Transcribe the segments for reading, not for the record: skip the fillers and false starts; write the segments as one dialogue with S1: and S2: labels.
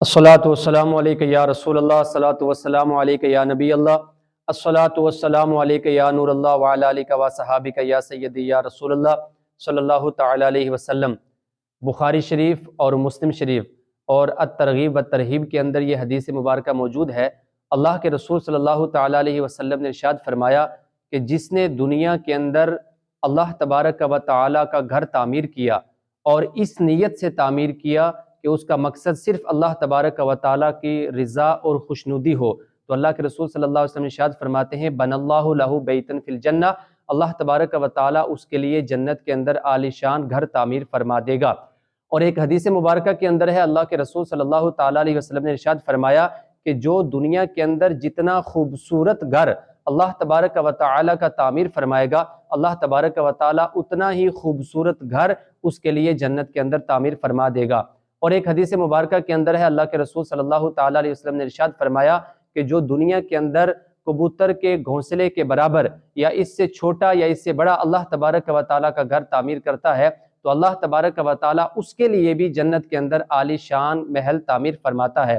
S1: الصلاۃ والسلام علیک یا رسول اللہ، الصلاۃ والسلام علیک یا نبی اللہ، الصلاۃ والسلام علیک یا نور اللہ وعلی آلک و صحابک یا سیدی یا رسول اللہ صلی اللہ تعالی علیہ وسلم۔ بخاری شریف اور مسلم شریف اور الترغیب والترہیب کے اندر یہ حدیث مبارکہ موجود ہے۔ اللہ کے رسول صلی اللہ تعالی علیہ وسلم نے ارشاد فرمایا کہ جس نے دنیا کے اندر اللہ تبارک و تعالی کا گھر تعمیر کیا اور اس نیت سے تعمیر کیا کہ اس کا مقصد صرف اللہ تبارک و تعالیٰ کی رضا اور خوشنودی ہو، تو اللہ کے رسول صلی اللہ علیہ وسلم ارشاد فرماتے ہیں بن اللہ لہ بیتن فی الجنہ، اللہ تبارک و تعالیٰ اس کے لیے جنت کے اندر عالی شان گھر تعمیر فرما دے گا۔ اور ایک حدیث مبارکہ کے اندر ہے، اللہ کے رسول صلی اللہ تعالیٰ علیہ وسلم نے ارشاد فرمایا کہ جو دنیا کے اندر جتنا خوبصورت گھر اللہ تبارک و تعالیٰ کا تعمیر فرمائے گا، اللہ تبارک و تعالیٰ اتنا ہی خوبصورت گھر اس کے لیے جنت کے اندر تعمیر فرما دے گا۔ اور ایک حدیث مبارکہ کے اندر ہے، اللہ کے رسول صلی اللہ تعالیٰ علیہ وسلم نے ارشاد فرمایا کہ جو دنیا کے اندر کبوتر کے گھونسلے کے برابر یا اس سے چھوٹا یا اس سے بڑا اللہ تبارک و تعالیٰ کا گھر تعمیر کرتا ہے، تو اللہ تبارک و تعالیٰ اس کے لیے بھی جنت کے اندر عالی شان محل تعمیر فرماتا ہے۔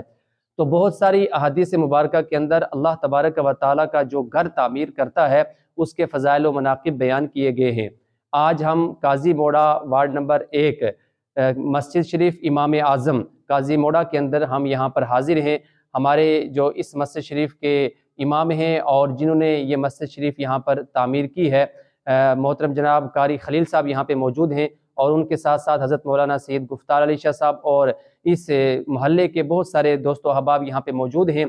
S1: تو بہت ساری احادیث مبارکہ کے اندر اللہ تبارک و تعالیٰ کا جو گھر تعمیر کرتا ہے اس کے فضائل و مناقب بیان کیے گئے ہیں۔ آج ہم قاضی موڑا وارڈ نمبر 1 مسجد شریف امام اعظم قاضی موڑا کے اندر ہم یہاں پر حاضر ہیں۔ ہمارے جو اس مسجد شریف کے امام ہیں اور جنہوں نے یہ مسجد شریف یہاں پر تعمیر کی ہے، محترم جناب قاری خلیل صاحب یہاں پہ موجود ہیں، اور ان کے ساتھ ساتھ حضرت مولانا سید گفتار علی شاہ صاحب اور اس محلے کے بہت سارے دوست و احباب یہاں پہ موجود ہیں۔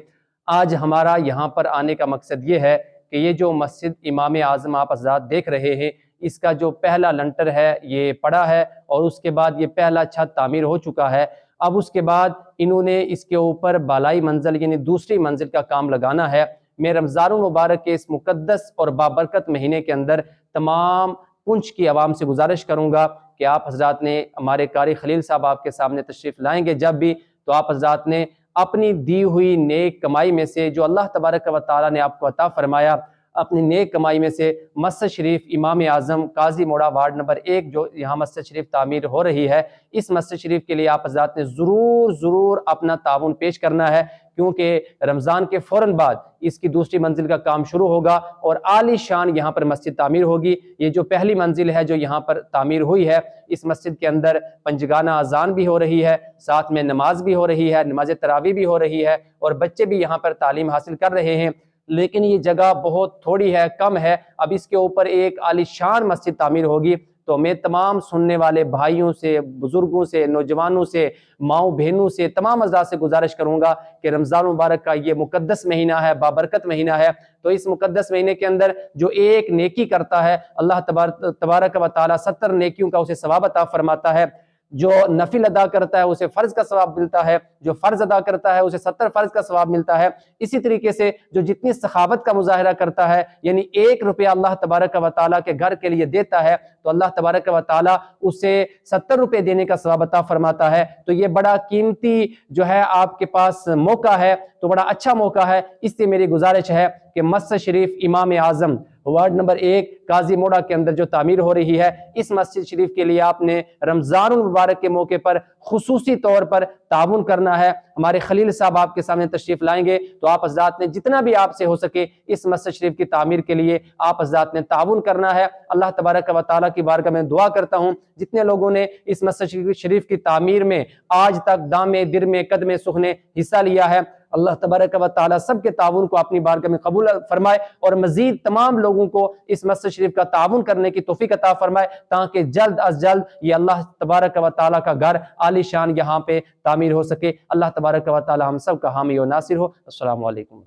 S1: آج ہمارا یہاں پر آنے کا مقصد یہ ہے کہ یہ جو مسجد امام اعظم آپ حضرات دیکھ رہے ہیں، اس کا جو پہلا لنٹر ہے یہ پڑا ہے، اور اس کے بعد یہ پہلا چھت تعمیر ہو چکا ہے۔ اب اس کے بعد انہوں نے اس کے اوپر بالائی منزل یعنی دوسری منزل کا کام لگانا ہے۔ میں رمضان المبارک کے اس مقدس اور بابرکت مہینے کے اندر تمام پنچ کی عوام سے گزارش کروں گا کہ آپ حضرات نے ہمارے قاری خلیل صاحب آپ کے سامنے تشریف لائیں گے جب بھی، تو آپ حضرات نے اپنی دی ہوئی نیک کمائی میں سے جو اللہ تبارک و تعالیٰ نے آپ کو عطا فرمایا، اپنی نیک کمائی میں سے مسجد شریف امام اعظم قاضی موڑا وارڈ نمبر 1 جو یہاں مسجد شریف تعمیر ہو رہی ہے، اس مسجد شریف کے لیے آپ حضرات نے ضرور اپنا تعاون پیش کرنا ہے، کیونکہ رمضان کے فوراً بعد اس کی دوسری منزل کا کام شروع ہوگا اور عالی شان یہاں پر مسجد تعمیر ہوگی۔ یہ جو پہلی منزل ہے جو یہاں پر تعمیر ہوئی ہے، اس مسجد کے اندر پنجگانہ اذان بھی ہو رہی ہے، ساتھ میں نماز بھی ہو رہی ہے، نماز تراویح بھی ہو رہی ہے، اور بچے بھی یہاں پر تعلیم حاصل کر رہے ہیں۔ لیکن یہ جگہ بہت تھوڑی ہے، کم ہے، اب اس کے اوپر ایک عالی شان مسجد تعمیر ہوگی۔ تو میں تمام سننے والے بھائیوں سے، بزرگوں سے، نوجوانوں سے، ماؤں بہنوں سے، تمام حضرات سے گزارش کروں گا کہ رمضان مبارک کا یہ مقدس مہینہ ہے، بابرکت مہینہ ہے، تو اس مقدس مہینے کے اندر جو ایک نیکی کرتا ہے، اللہ تبارک و تعالیٰ 70 نیکیوں کا اسے ثواب عطا فرماتا ہے۔ جو نفل ادا کرتا ہے اسے فرض کا ثواب ملتا ہے، جو فرض ادا کرتا ہے اسے 70 فرض کا ثواب ملتا ہے۔ اسی طریقے سے جو جتنی سخاوت کا مظاہرہ کرتا ہے، یعنی 1 روپیہ اللہ تبارک و تعالیٰ کے گھر کے لیے دیتا ہے، تو اللہ تبارک و تعالیٰ اسے 70 روپے دینے کا ثواب عطا فرماتا ہے۔ تو یہ بڑا قیمتی جو ہے آپ کے پاس موقع ہے، تو بڑا اچھا موقع ہے۔ اس سے میری گزارش ہے کہ مسجد شریف امام اعظم وارڈ نمبر 1 قاضی موڑا کے اندر جو تعمیر ہو رہی ہے، اس مسجد شریف کے لیے آپ نے رمضان المبارک کے موقع پر خصوصی طور پر تعاون کرنا ہے۔ ہمارے خلیل صاحب آپ کے سامنے تشریف لائیں گے، تو آپ حضرات نے جتنا بھی آپ سے ہو سکے اس مسجد شریف کی تعمیر کے لیے آپ حضرات نے تعاون کرنا ہے۔ اللہ تبارک و تعالیٰ کی بارگاہ میں دعا کرتا ہوں جتنے لوگوں نے اس مسجد شریف کی تعمیر میں آج تک دامے درمے قدمے سخنے حصہ لیا ہے، اللہ تبارک و تعالیٰ سب کے تعاون کو اپنی بارگاہ میں قبول فرمائے، اور مزید تمام لوگوں کو اس مسجد شریف کا تعاون کرنے کی توفیق عطا فرمائے، تاکہ جلد از جلد یہ اللہ تبارک و تعالیٰ کا گھر عالی شان یہاں پہ تعمیر ہو سکے۔ اللہ تبارک و تعالیٰ ہم سب کا حامی و ناصر ہو۔ السلام علیکم۔